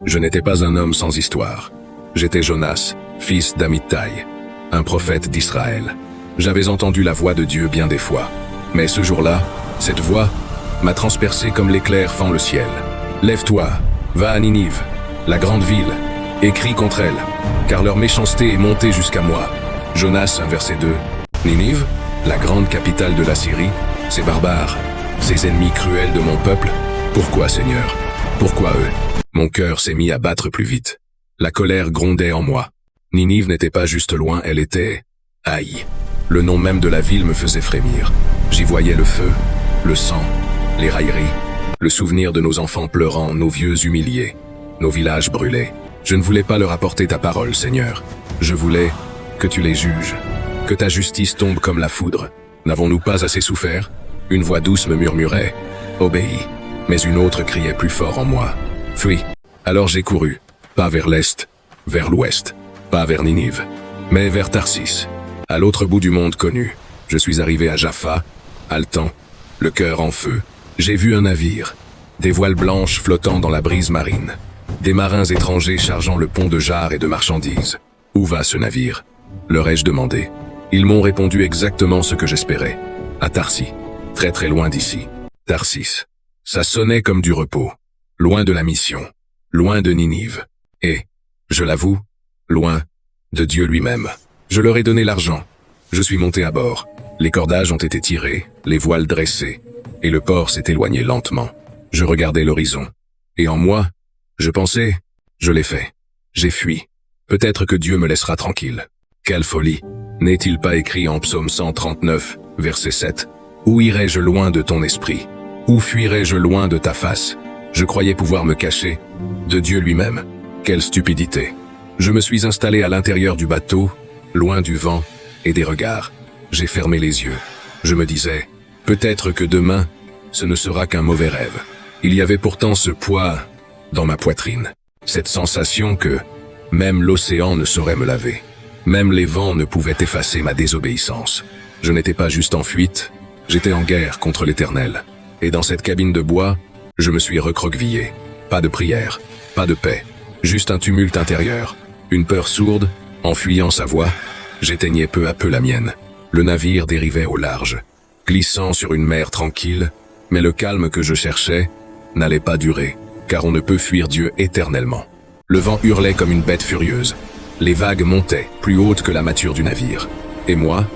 Je n'étais pas un homme sans histoire. J'étais Jonas, fils d'Amittai, un prophète d'Israël. J'avais entendu la voix de Dieu bien des fois. Mais ce jour-là, cette voix m'a transpercé comme l'éclair fend le ciel. Lève-toi, va à Ninive, la grande ville, et crie contre elle, car leur méchanceté est montée jusqu'à moi. Jonas 1 verset 2. Ninive, la grande capitale de la Syrie, ces barbares, ces ennemis cruels de mon peuple, pourquoi Seigneur? Pourquoi eux? Mon cœur s'est mis à battre plus vite. La colère grondait en moi. Ninive n'était pas juste loin, elle était... Aïe. Le nom même de la ville me faisait frémir. J'y voyais le feu, le sang, les railleries, le souvenir de nos enfants pleurant, nos vieux humiliés, nos villages brûlés. Je ne voulais pas leur apporter ta parole, Seigneur. Je voulais que tu les juges, que ta justice tombe comme la foudre. N'avons-nous pas assez souffert? Une voix douce me murmurait « Obéis », mais une autre criait plus fort en moi « Fuis ». Alors j'ai couru, pas vers l'est, vers l'ouest, pas vers Ninive, mais vers Tarsis, à l'autre bout du monde connu. Je suis arrivé à Jaffa, haletant, le cœur en feu. J'ai vu un navire, des voiles blanches flottant dans la brise marine, des marins étrangers chargeant le pont de jarres et de marchandises. Où va ce navire? Leur ai-je demandé. Ils m'ont répondu exactement ce que j'espérais. À Tarsis, très très loin d'ici. Tarsis. Ça sonnait comme du repos. Loin de la mission. Loin de Ninive. Et, je l'avoue, loin de Dieu lui-même. Je leur ai donné l'argent. Je suis monté à bord. Les cordages ont été tirés, les voiles dressées, et le port s'est éloigné lentement. Je regardais l'horizon. Et en moi, je pensais, je l'ai fait. J'ai fui. Peut-être que Dieu me laissera tranquille. Quelle folie! N'est-il pas écrit en Psaume 139, verset 7? Où irai-je loin de ton esprit? Où fuirai-je loin de ta face? Je croyais pouvoir me cacher de Dieu lui-même. Quelle stupidité! Je me suis installé à l'intérieur du bateau, loin du vent et des regards. J'ai fermé les yeux. Je me disais, peut-être que demain, ce ne sera qu'un mauvais rêve. Il y avait pourtant ce poids dans ma poitrine, cette sensation que même l'océan ne saurait me laver. Même les vents ne pouvaient effacer ma désobéissance. Je n'étais pas juste en fuite, j'étais en guerre contre l'Éternel. Et dans cette cabine de bois, je me suis recroquevillé. Pas de prière, pas de paix, juste un tumulte intérieur, une peur sourde. En fuyant sa voix, j'éteignais peu à peu la mienne. Le navire dérivait au large, glissant sur une mer tranquille, mais le calme que je cherchais n'allait pas durer, car on ne peut fuir Dieu éternellement. Le vent hurlait comme une bête furieuse. Les vagues montaient, plus hautes que la mâture du navire. Et moi,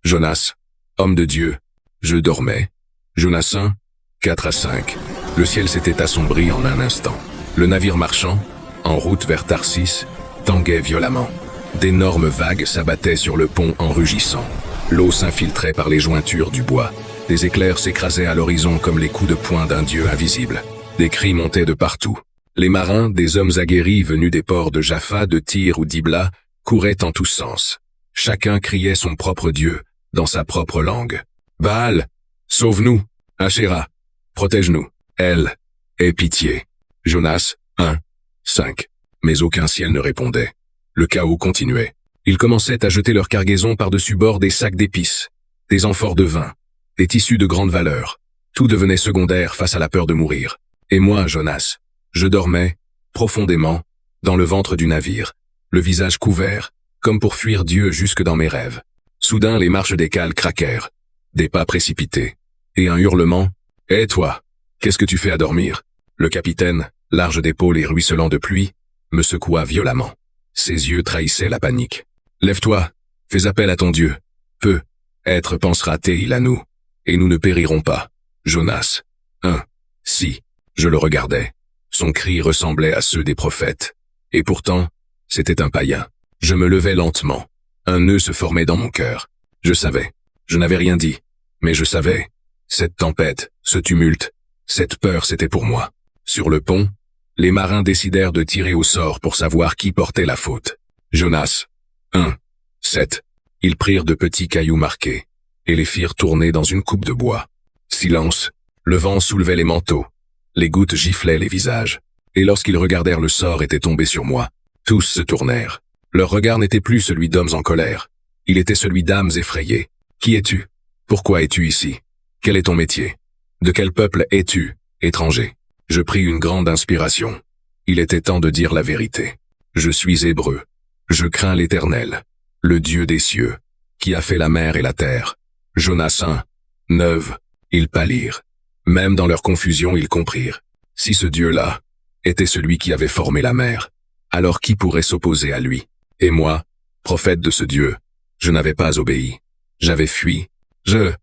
Jonas, homme de Dieu, je dormais. Jonas 1, 4 à 5. Le ciel s'était assombri en un instant. Le navire marchand, en route vers Tarsis, tanguait violemment. D'énormes vagues s'abattaient sur le pont en rugissant. L'eau s'infiltrait par les jointures du bois. Des éclairs s'écrasaient à l'horizon comme les coups de poing d'un dieu invisible. Des cris montaient de partout. Les marins, des hommes aguerris venus des ports de Jaffa, de Tyr ou d'Ibla, couraient en tous sens. Chacun criait son propre dieu, dans sa propre langue. Baal, sauve-nous. Ashéra, protège-nous. Elle, aie pitié. Jonas 1, 5. Mais aucun ciel ne répondait. Le chaos continuait. Ils commençaient à jeter leur cargaison par-dessus bord des sacs d'épices, des amphores de vin, des tissus de grande valeur. Tout devenait secondaire face à la peur de mourir. Et moi, Jonas, je dormais, profondément, dans le ventre du navire, le visage couvert, comme pour fuir Dieu jusque dans mes rêves. Soudain, les marches des cales craquèrent, des pas précipités, et un hurlement. « Hé toi, qu'est-ce que tu fais à dormir ?» Le capitaine, large d'épaules et ruisselant de pluie, me secoua violemment. Ses yeux trahissaient la panique. « Lève-toi, fais appel à ton Dieu. Peut-être pensera-t-il à nous, et nous ne périrons pas. » Jonas 1. Si, je le regardais. Son cri ressemblait à ceux des prophètes. Et pourtant, c'était un païen. Je me levais lentement. Un nœud se formait dans mon cœur. Je savais. Je n'avais rien dit. Mais je savais. Cette tempête, ce tumulte, cette peur, c'était pour moi. Sur le pont, les marins décidèrent de tirer au sort pour savoir qui portait la faute. Jonas 1. 7. Ils prirent de petits cailloux marqués et les firent tourner dans une coupe de bois. Silence. Le vent soulevait les manteaux. Les gouttes giflaient les visages. Et lorsqu'ils regardèrent, le sort était tombé sur moi. Tous se tournèrent. Leur regard n'était plus celui d'hommes en colère. Il était celui d'âmes effrayées. Qui es-tu? Pourquoi es-tu ici? Quel est ton métier? De quel peuple es-tu, étranger? Je pris une grande inspiration. Il était temps de dire la vérité. Je suis hébreu. Je crains l'Éternel, le Dieu des cieux, qui a fait la mer et la terre. Jonas 1, 9. Ils pâlirent. Même dans leur confusion, ils comprirent. Si ce Dieu-là était celui qui avait formé la mer, alors qui pourrait s'opposer à lui? Et moi, prophète de ce Dieu, je n'avais pas obéi. J'avais fui. Je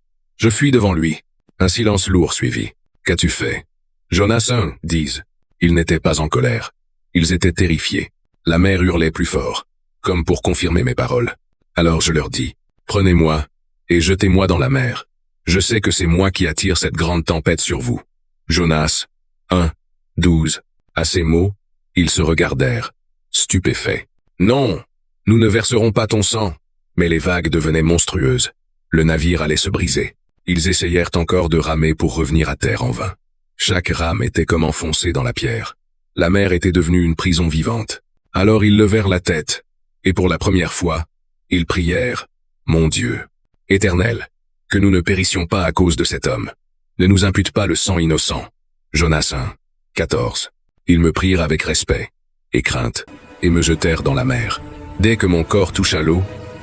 fuis devant lui. Un silence lourd suivit. Qu'as-tu fait? Jonas 1, disent. Ils n'étaient pas en colère. Ils étaient terrifiés. La mer hurlait plus fort, comme pour confirmer mes paroles. Alors je leur dis, prenez-moi, et jetez-moi dans la mer. Je sais que c'est moi qui attire cette grande tempête sur vous. Jonas 1, 12. À ces mots, ils se regardèrent, stupéfaits. Non, nous ne verserons pas ton sang. Mais les vagues devenaient monstrueuses. Le navire allait se briser. Ils essayèrent encore de ramer pour revenir à terre en vain. Chaque rame était comme enfoncée dans la pierre. La mer était devenue une prison vivante. Alors ils levèrent la tête, et pour la première fois, ils prièrent, « Mon Dieu, Éternel, que nous ne périssions pas à cause de cet homme. Ne nous impute pas le sang innocent. » Jonas 1, 14. Ils me prirent avec respect et crainte, et me jetèrent dans la mer. Dès que mon corps toucha l'eau,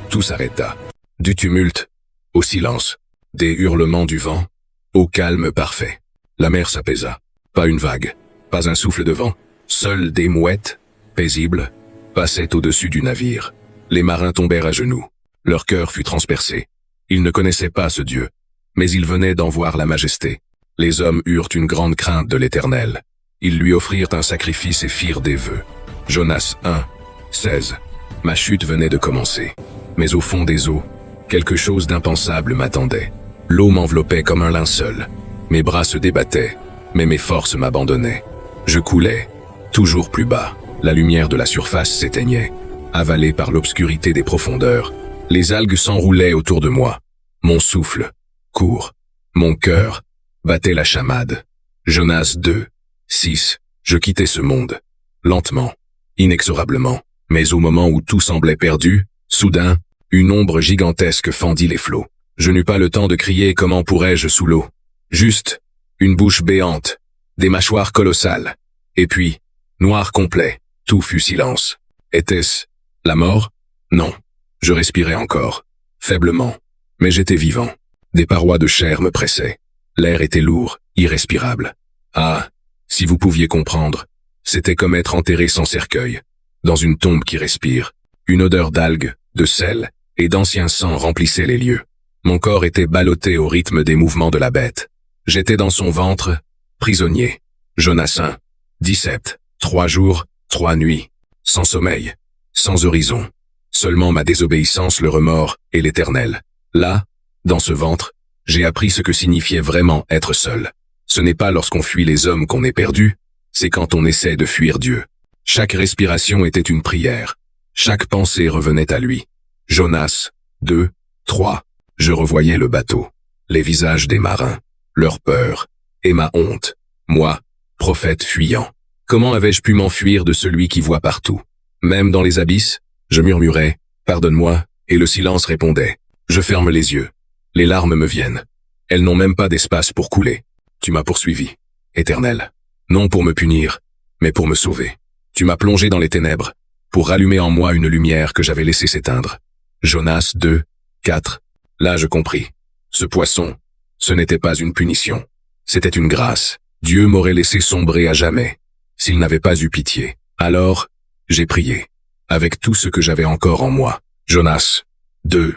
tout s'arrêta. Du tumulte, au silence, des hurlements du vent, au calme parfait. La mer s'apaisa. Pas une vague, pas un souffle de vent. Seules des mouettes, paisibles, passaient au-dessus du navire. Les marins tombèrent à genoux. Leur cœur fut transpercé. Ils ne connaissaient pas ce Dieu, mais ils venaient d'en voir la majesté. Les hommes eurent une grande crainte de l'Éternel. Ils lui offrirent un sacrifice et firent des vœux. Jonas 1, 16. Ma chute venait de commencer. Mais au fond des eaux, quelque chose d'impensable m'attendait. L'eau m'enveloppait comme un linceul. Mes bras se débattaient, mais mes forces m'abandonnaient. Je coulais, toujours plus bas. La lumière de la surface s'éteignait. Avalée par l'obscurité des profondeurs, les algues s'enroulaient autour de moi. Mon souffle, court. Mon cœur, battait la chamade. Jonas 2, 6. Je quittais ce monde. Lentement, inexorablement. Mais au moment où tout semblait perdu, soudain, une ombre gigantesque fendit les flots. Je n'eus pas le temps de crier comment pourrais-je sous l'eau. Juste, une bouche béante, des mâchoires colossales. Et puis, noir complet, tout fut silence. Était-ce la mort? Non. Je respirais encore, faiblement, mais j'étais vivant. Des parois de chair me pressaient. L'air était lourd, irrespirable. Ah, si vous pouviez comprendre, c'était comme être enterré sans cercueil, dans une tombe qui respire. Une odeur d'algues, de sel et d'ancien sang remplissait les lieux. Mon corps était ballotté au rythme des mouvements de la bête. J'étais dans son ventre, prisonnier. Jonas 1, 17. 3 jours, 3 nuits, sans sommeil, sans horizon. Seulement ma désobéissance, le remords et l'Éternel. Là, dans ce ventre, j'ai appris ce que signifiait vraiment être seul. Ce n'est pas lorsqu'on fuit les hommes qu'on est perdu, c'est quand on essaie de fuir Dieu. Chaque respiration était une prière. Chaque pensée revenait à lui. Jonas 2, 3. Je revoyais le bateau, les visages des marins, leur peur et ma honte. Moi, prophète fuyant. Comment avais-je pu m'enfuir de celui qui voit partout? Même dans les abysses, je murmurais, pardonne-moi, et le silence répondait. Je ferme les yeux. Les larmes me viennent. Elles n'ont même pas d'espace pour couler. Tu m'as poursuivi, Éternel. Non pour me punir, mais pour me sauver. Tu m'as plongé dans les ténèbres, pour rallumer en moi une lumière que j'avais laissée s'éteindre. Jonas 2, 4. Là je compris. Ce poisson, ce n'était pas une punition. C'était une grâce. Dieu m'aurait laissé sombrer à jamais, s'il n'avait pas eu pitié. Alors, j'ai prié, avec tout ce que j'avais encore en moi. Jonas 2,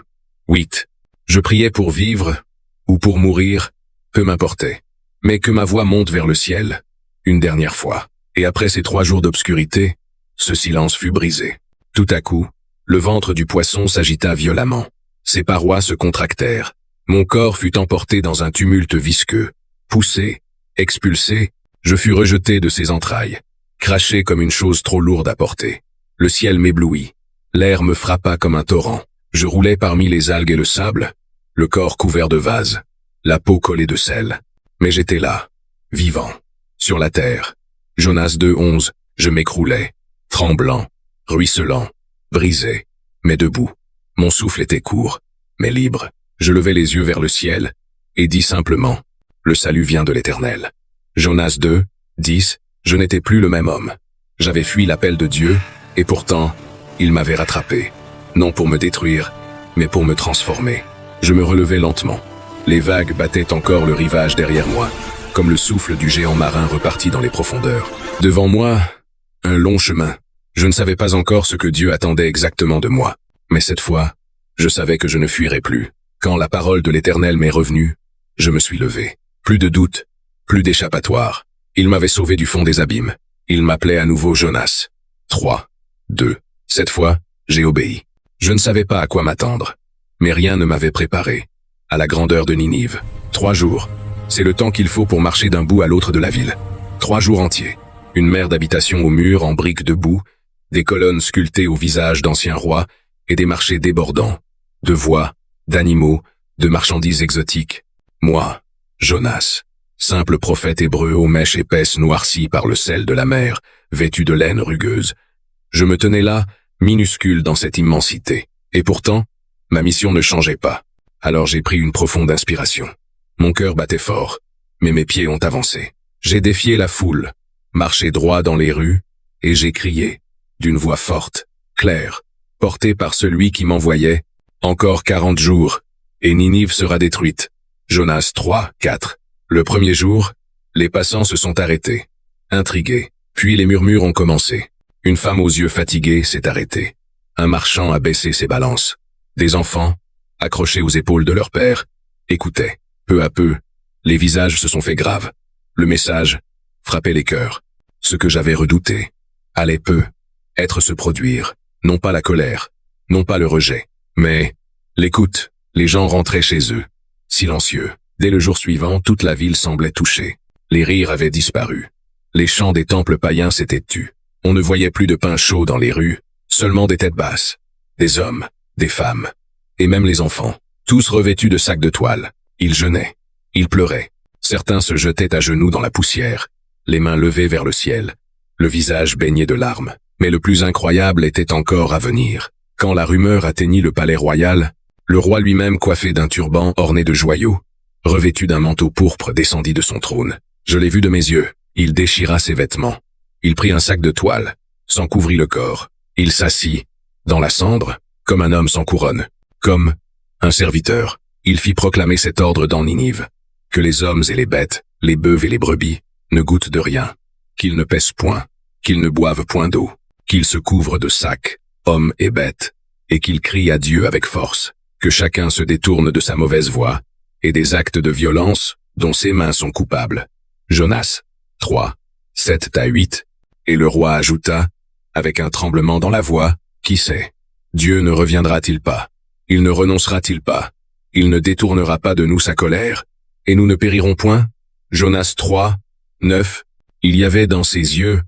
8. Je priais pour vivre, ou pour mourir, peu m'importait. Mais que ma voix monte vers le ciel, une dernière fois. Et après ces 3 jours d'obscurité, ce silence fut brisé. Tout à coup, le ventre du poisson s'agita violemment. Ses parois se contractèrent. Mon corps fut emporté dans un tumulte visqueux. Poussé, expulsé, je fus rejeté de ses entrailles. Craché comme une chose trop lourde à porter. Le ciel m'éblouit. L'air me frappa comme un torrent. Je roulais parmi les algues et le sable, le corps couvert de vase, la peau collée de sel. Mais j'étais là, vivant, sur la terre. Jonas 2, 11, je m'écroulais, tremblant, ruisselant, brisé, mais debout. Mon souffle était court, mais libre. Je levai les yeux vers le ciel, et dis simplement, le salut vient de l'Éternel. Jonas 2, 10, je n'étais plus le même homme. J'avais fui l'appel de Dieu, et pourtant, il m'avait rattrapé. Non pour me détruire, mais pour me transformer. Je me relevais lentement. Les vagues battaient encore le rivage derrière moi, comme le souffle du géant marin reparti dans les profondeurs. Devant moi, un long chemin. Je ne savais pas encore ce que Dieu attendait exactement de moi. Mais cette fois, je savais que je ne fuirais plus. Quand la parole de l'Éternel m'est revenue, je me suis levé. Plus de doute, plus d'échappatoire. Il m'avait sauvé du fond des abîmes. Il m'appelait à nouveau Jonas. 3, 2. Cette fois, j'ai obéi. Je ne savais pas à quoi m'attendre. Mais rien ne m'avait préparé. À la grandeur de Ninive. 3 jours. C'est le temps qu'il faut pour marcher d'un bout à l'autre de la ville. 3 jours entiers. Une mer d'habitation aux murs en briques de boue, des colonnes sculptées au visage d'anciens rois et des marchés débordants. De voix, d'animaux, de marchandises exotiques. Moi, Jonas, simple prophète hébreu aux mèches épaisses noircies par le sel de la mer, vêtu de laine rugueuse. Je me tenais là, minuscule dans cette immensité. Et pourtant, ma mission ne changeait pas. Alors j'ai pris une profonde inspiration. Mon cœur battait fort, mais mes pieds ont avancé. J'ai défié la foule, marché droit dans les rues, et j'ai crié, d'une voix forte, claire, portée par celui qui m'envoyait, « Encore 40 jours, et Ninive sera détruite. » Jonas 3, 4. Le premier jour, les passants se sont arrêtés, intrigués, puis les murmures ont commencé. Une femme aux yeux fatigués s'est arrêtée. Un marchand a baissé ses balances. Des enfants, accrochés aux épaules de leur père, écoutaient. Peu à peu, les visages se sont fait graves. Le message frappait les cœurs. Ce que j'avais redouté allait peu être se produire. Non pas la colère, non pas le rejet, mais l'écoute. Les gens rentraient chez eux, silencieux. Dès le jour suivant, toute la ville semblait touchée. Les rires avaient disparu. Les chants des temples païens s'étaient tus. On ne voyait plus de pain chaud dans les rues, seulement des têtes basses. Des hommes, des femmes, et même les enfants, tous revêtus de sacs de toile. Ils jeûnaient, ils pleuraient. Certains se jetaient à genoux dans la poussière, les mains levées vers le ciel, le visage baigné de larmes. Mais le plus incroyable était encore à venir. Quand la rumeur atteignit le palais royal, le roi lui-même coiffé d'un turban orné de joyaux, revêtu d'un manteau pourpre descendit de son trône. Je l'ai vu de mes yeux. Il déchira ses vêtements. Il prit un sac de toile, s'en couvrit le corps. Il s'assit, dans la cendre, comme un homme sans couronne, comme un serviteur. Il fit proclamer cet ordre dans Ninive, que les hommes et les bêtes, les bœufs et les brebis, ne goûtent de rien, qu'ils ne pèsent point, qu'ils ne boivent point d'eau, qu'ils se couvrent de sacs, hommes et bêtes, et qu'ils crient à Dieu avec force, que chacun se détourne de sa mauvaise voie, et des actes de violence dont ses mains sont coupables. Jonas 3, 7 à 8. Et le roi ajouta, avec un tremblement dans la voix, « Qui sait? Dieu ne reviendra-t-il pas? Il ne renoncera-t-il pas? Il ne détournera pas de nous sa colère? Et nous ne périrons point ?» Jonas 3, 9. Il y avait dans ses yeux,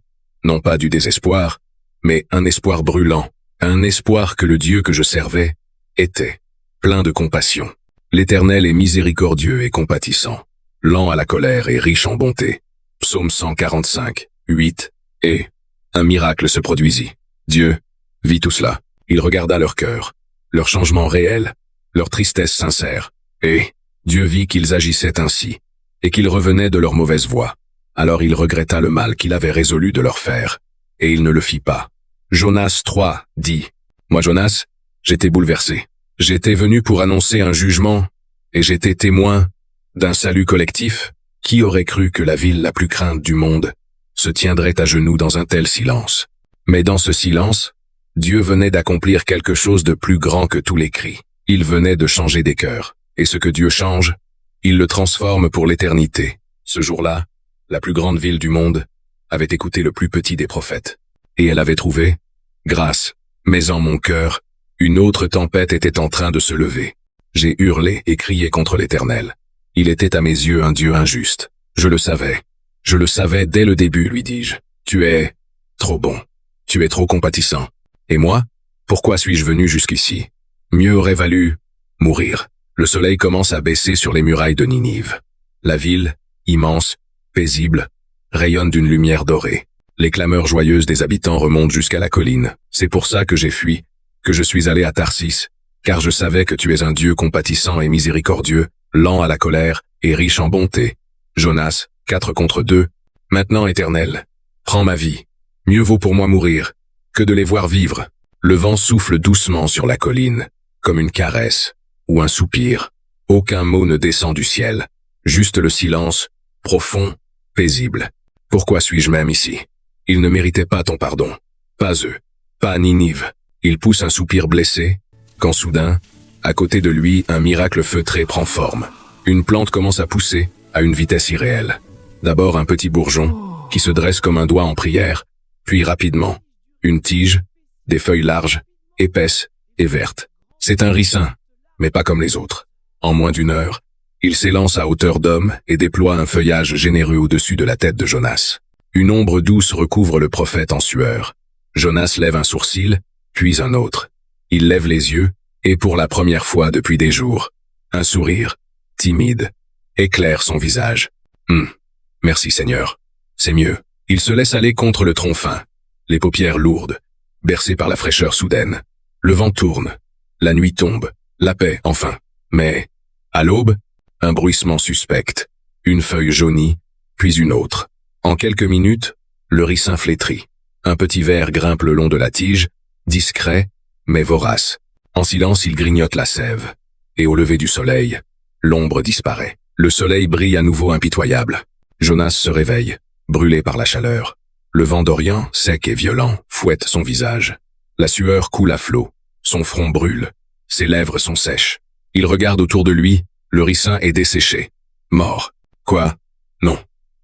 non pas du désespoir, mais un espoir brûlant, un espoir que le Dieu que je servais était, plein de compassion. L'Éternel est miséricordieux et compatissant, lent à la colère et riche en bonté. Psaume 145, 8. Et un miracle se produisit. Dieu vit tout cela. Il regarda leur cœur, leur changement réel, leur tristesse sincère. Et Dieu vit qu'ils agissaient ainsi, et qu'ils revenaient de leur mauvaise voie. Alors il regretta le mal qu'il avait résolu de leur faire, et il ne le fit pas. Jonas 3 dit, « Moi Jonas, j'étais bouleversé. J'étais venu pour annoncer un jugement, et j'étais témoin d'un salut collectif. Qui aurait cru que la ville la plus crainte du monde se tiendrait à genoux dans un tel silence? Mais dans ce silence, Dieu venait d'accomplir quelque chose de plus grand que tous les cris. Il venait de changer des cœurs. Et ce que Dieu change, il le transforme pour l'éternité. Ce jour-là, la plus grande ville du monde avait écouté le plus petit des prophètes. Et elle avait trouvé grâce. Mais en mon cœur, une autre tempête était en train de se lever. J'ai hurlé et crié contre l'Éternel. Il était à mes yeux un Dieu injuste. Je le savais. Je le savais dès le début, lui dis-je. Tu es trop bon. Tu es trop compatissant. Et moi, pourquoi suis-je venu jusqu'ici? Mieux aurait valu mourir. Le soleil commence à baisser sur les murailles de Ninive. La ville, immense, paisible, rayonne d'une lumière dorée. Les clameurs joyeuses des habitants remontent jusqu'à la colline. C'est pour ça que j'ai fui, que je suis allé à Tarsis, car je savais que tu es un Dieu compatissant et miséricordieux, lent à la colère et riche en bonté. Jonas 4 contre 2. Maintenant, Éternel, prends ma vie, Mieux vaut pour moi mourir que de les voir vivre. Le vent souffle doucement sur la colline, comme une caresse ou un soupir. Aucun mot ne descend du ciel, juste le silence, profond, paisible. Pourquoi suis-je même ici? Ils ne méritaient pas ton pardon. Pas eux, pas Ninive. Il pousse un soupir blessé, quand soudain, à côté de lui, un miracle feutré prend forme. Une plante commence à pousser, à une vitesse irréelle. D'abord un petit bourgeon, qui se dresse comme un doigt en prière, puis rapidement, une tige, des feuilles larges, épaisses et vertes. C'est un ricin, mais pas comme les autres. En moins d'une heure, il s'élance à hauteur d'homme et déploie un feuillage généreux au-dessus de la tête de Jonas. Une ombre douce recouvre le prophète en sueur. Jonas lève un sourcil, puis un autre. Il lève les yeux, et pour la première fois depuis des jours, un sourire, timide, éclaire son visage. Merci Seigneur. C'est mieux. Il se laisse aller contre le tronc fin, les paupières lourdes, bercé par la fraîcheur soudaine. Le vent tourne, la nuit tombe, la paix enfin. Mais, à l'aube, un bruissement suspect, une feuille jaunie, puis une autre. En quelques minutes, le ricin flétrit. Un petit ver grimpe le long de la tige, discret, mais vorace. En silence, il grignote la sève. Et au lever du soleil, l'ombre disparaît. Le soleil brille à nouveau impitoyable. Jonas se réveille, brûlé par la chaleur. Le vent d'Orient, sec et violent, fouette son visage. La sueur coule à flot. Son front brûle. Ses lèvres sont sèches. Il regarde autour de lui, le ricin est desséché. Mort. Quoi? Non.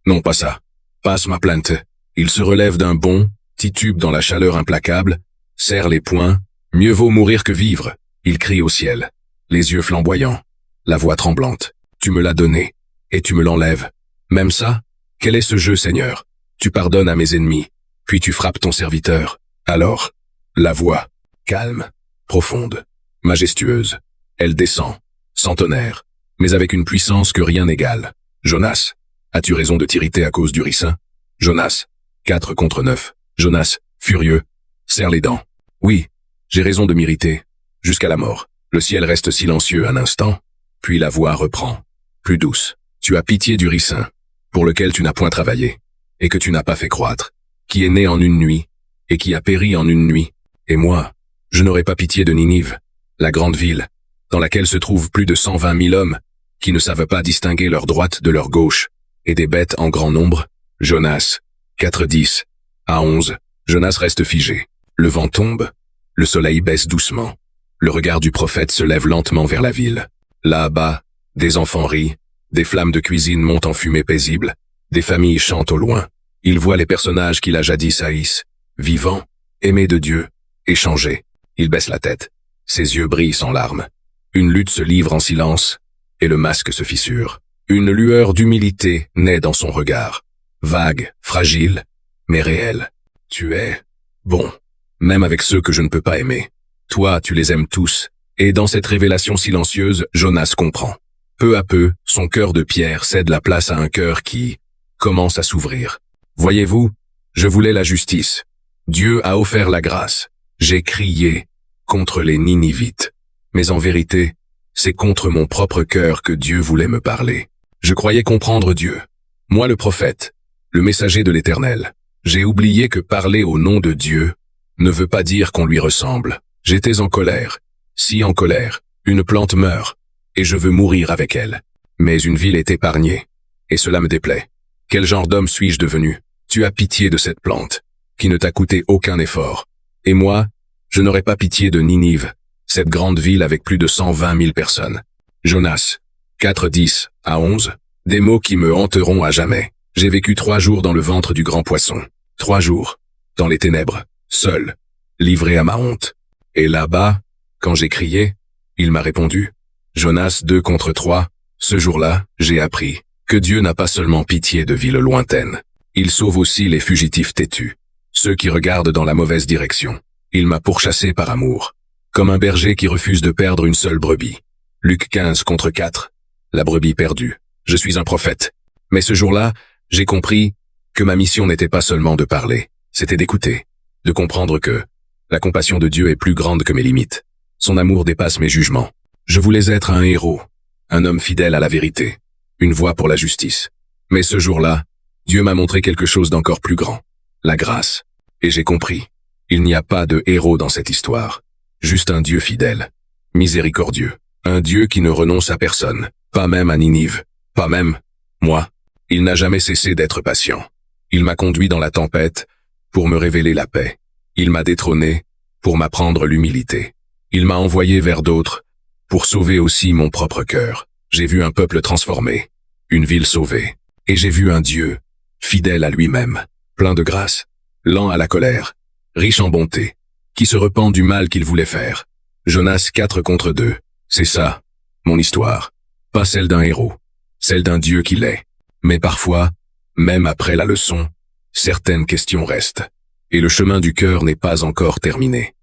Non, pas ça. Passe ma plainte. Il se relève d'un bond, titube dans la chaleur implacable, serre les poings. Mieux vaut mourir que vivre. Il crie au ciel. Les yeux flamboyants. La voix tremblante. Tu me l'as donné. Et tu me l'enlèves. Même ça? Quel est ce jeu, Seigneur? Tu pardonnes à mes ennemis, puis tu frappes ton serviteur. Alors, la voix, calme, profonde, majestueuse. Elle descend, sans tonnerre, mais avec une puissance que rien n'égale. Jonas, as-tu raison de t'irriter à cause du ricin? Jonas, 4 contre 9. Jonas, furieux, serre les dents. Oui, j'ai raison de m'irriter, jusqu'à la mort. Le ciel reste silencieux un instant, puis la voix reprend, plus douce. Tu as pitié du ricin, pour lequel tu n'as point travaillé, et que tu n'as pas fait croître, qui est né en une nuit, et qui a péri en une nuit. Et moi, je n'aurai pas pitié de Ninive, la grande ville, dans laquelle se trouvent plus de 120 000 hommes, qui ne savent pas distinguer leur droite de leur gauche, et des bêtes en grand nombre. Jonas, 4-10, à 11. Jonas reste figé. Le vent tombe, le soleil baisse doucement. Le regard du prophète se lève lentement vers la ville. Là-bas, des enfants rient, des flammes de cuisine montent en fumée paisible, des familles chantent au loin. Il voit les personnages qu'il a jadis haïs, vivants, aimés de Dieu, échangés. Il baisse la tête. Ses yeux brillent sans larmes. Une lutte se livre en silence, et le masque se fissure. Une lueur d'humilité naît dans son regard. Vague, fragile, mais réelle. Tu es bon, même avec ceux que je ne peux pas aimer. Toi, tu les aimes tous, et dans cette révélation silencieuse, Jonas comprend. Peu à peu, son cœur de pierre cède la place à un cœur qui commence à s'ouvrir. Voyez-vous, je voulais la justice. Dieu a offert la grâce. J'ai crié contre les Ninivites. Mais en vérité, c'est contre mon propre cœur que Dieu voulait me parler. Je croyais comprendre Dieu. Moi le prophète, le messager de l'Éternel. J'ai oublié que parler au nom de Dieu ne veut pas dire qu'on lui ressemble. J'étais en colère. Si en colère, une plante meurt, et je veux mourir avec elle. Mais une ville est épargnée, et cela me déplaît. Quel genre d'homme suis-je devenu? Tu as pitié de cette plante, qui ne t'a coûté aucun effort. Et moi, je n'aurais pas pitié de Ninive, cette grande ville avec plus de 120 000 personnes. Jonas, 4-10 à 11, des mots qui me hanteront à jamais. J'ai vécu 3 jours dans le ventre du grand poisson. 3 jours, dans les ténèbres, seul, livré à ma honte. Et là-bas, quand j'ai crié, il m'a répondu. Jonas 2 contre 3, ce jour-là, j'ai appris que Dieu n'a pas seulement pitié de villes lointaines. Il sauve aussi les fugitifs têtus, ceux qui regardent dans la mauvaise direction. Il m'a pourchassé par amour, comme un berger qui refuse de perdre une seule brebis. Luc 15 contre 4, la brebis perdue. Je suis un prophète. Mais ce jour-là, j'ai compris que ma mission n'était pas seulement de parler, c'était d'écouter, de comprendre que la compassion de Dieu est plus grande que mes limites. Son amour dépasse mes jugements. Je voulais être un héros, un homme fidèle à la vérité, une voix pour la justice. Mais ce jour-là, Dieu m'a montré quelque chose d'encore plus grand. La grâce. Et j'ai compris. Il n'y a pas de héros dans cette histoire. Juste un Dieu fidèle, miséricordieux. Un Dieu qui ne renonce à personne, pas même à Ninive, pas même moi. Il n'a jamais cessé d'être patient. Il m'a conduit dans la tempête pour me révéler la paix. Il m'a détrôné pour m'apprendre l'humilité. Il m'a envoyé vers d'autres pour sauver aussi mon propre cœur. J'ai vu un peuple transformé, une ville sauvée, et j'ai vu un Dieu fidèle à lui-même, plein de grâce, lent à la colère, riche en bonté, qui se repent du mal qu'il voulait faire. Jonas 4 contre 2. C'est ça, mon histoire. Pas celle d'un héros, celle d'un Dieu qui l'est. Mais parfois, même après la leçon, certaines questions restent. Et le chemin du cœur n'est pas encore terminé.